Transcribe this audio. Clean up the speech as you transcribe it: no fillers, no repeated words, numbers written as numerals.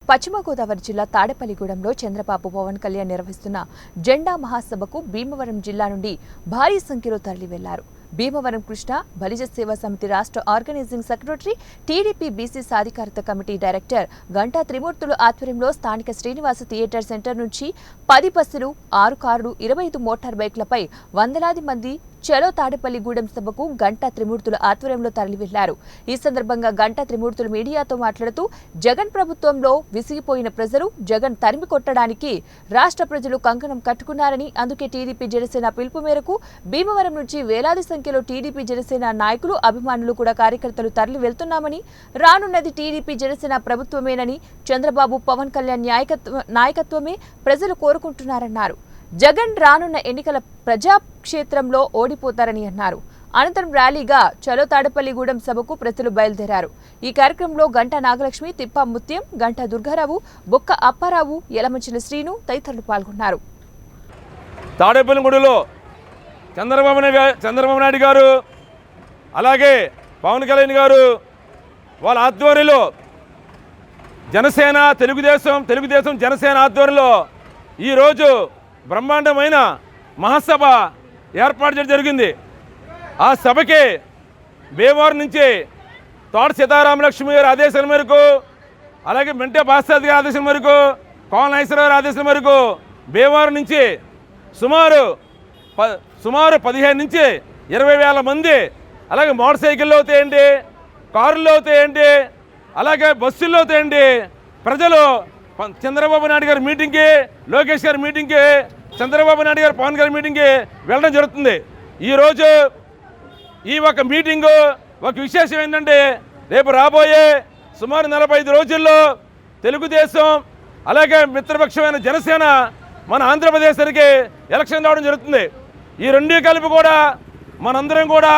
పశ్చిమ గోదావరి జిల్లా తాడేపల్లిగూడెంలో చంద్రబాబు పవన్ కళ్యాణ్ నిర్వహిస్తున్న జెండా మహాసభకు భీమవరం జిల్లా నుండి భారీ సంఖ్యలో తరలి వెళ్లారు. భీమవరం కృష్ణ బలిజ సేవా సమితి రాష్ట్ర ఆర్గనైజింగ్ సెక్రటరీ, టీడీపీ బీసీ సాధికారత కమిటీ డైరెక్టర్ గంటా త్రిమూర్తులు ఆధ్వర్యంలో స్థానిక శ్రీనివాస థియేటర్ సెంటర్ నుంచి 10 బస్సులు, 6 కార్లు, 25 మోటార్ బైక్లపై వందలాది మంది చలో తాడేపల్లిగూడెం సభకు గంటా త్రిమూర్తుల ఆధ్వర్యంలో తరలి వెళ్లారు. ఈ సందర్భంగా గంటా త్రిమూర్తులు మీడియాతో మాట్లాడుతూ జగన్ ప్రభుత్వంలో విసిగిపోయిన ప్రజలు జగన్ తరిమి కొట్టడానికి రాష్ట్ర ప్రజలు కంకణం కట్టుకున్నారని, అందుకే టీడీపీ జనసేన పిలుపు మేరకు భీమవరం నుంచి వేలాది సంఖ్యలో టీడీపీ జనసేన నాయకులు, అభిమానులు కూడా కార్యకర్తలు తరలి వెళ్తున్నామని, రానున్నది టీడీపీ జనసేన ప్రభుత్వమేనని, చంద్రబాబు పవన్ కళ్యాణ్ నాయకత్వమే ప్రజలు కోరుకుంటున్నారన్నారు. జగన్ రానున్న ఎన్నికల ప్రజాక్షేత్రంలో ఓడిపోతారని అన్నారు. అనంతరం ర్యాలీగా చలో తాడేపల్లిగూడెం సభకు ప్రజలు బయలుదేరారు. ఈ కార్యక్రమంలో గంటా నాగలక్ష్మి, తిప్పా ముత్యం, గంటా దుర్గారావు, బొక్క అప్పారావు, యలమంచిల శ్రీను తదితరులు పాల్గొన్నారు. తాడేపల్లిగూడెంలో చంద్రబాబు నాయుడు గారు అలాగే పవన్ కళ్యాణ్ గారు వాళ్ళ ఆధ్వర్యంలో జనసేన తెలుగుదేశం జనసేన ఆధ్వర్యంలో ఈరోజు బ్రహ్మాండమైన మహాసభ ఏర్పాటు చేయడం జరిగింది. ఆ సభకి భీమవరం నుంచి తోట సీతారామలక్ష్మి గారి ఆదేశాల మేరకు, అలాగే మెంటే భాస్కర్ గారి ఆదేశం మేరకు, కోన నాగేశ్వర గారి ఆదేశం మేరకు భీమవరం నుంచి సుమారు 15 నుంచి 20,000 మంది, అలాగే మోటార్ సైకిల్లో అవుతాయండి, కారుల్లో అవుతాయండి, అలాగే బస్సుల్లో అవుతాయండి, ప్రజలు చంద్రబాబు నాయుడు గారి మీటింగ్కి, లోకేష్ గారి మీటింగ్కి, చంద్రబాబు నాయుడు గారు పవన్ గారి మీటింగ్కి వెళ్ళడం జరుగుతుంది. ఈరోజు ఈ ఒక మీటింగు ఒక విశేషం ఏంటంటే, రేపు రాబోయే సుమారు 45 రోజుల్లో తెలుగుదేశం అలాగే మిత్రపక్షమైన జనసేన మన ఆంధ్రప్రదేశ్కి ఎలక్షన్ రావడం జరుగుతుంది. ఈ రెండు కలిపి కూడా మనందరం కూడా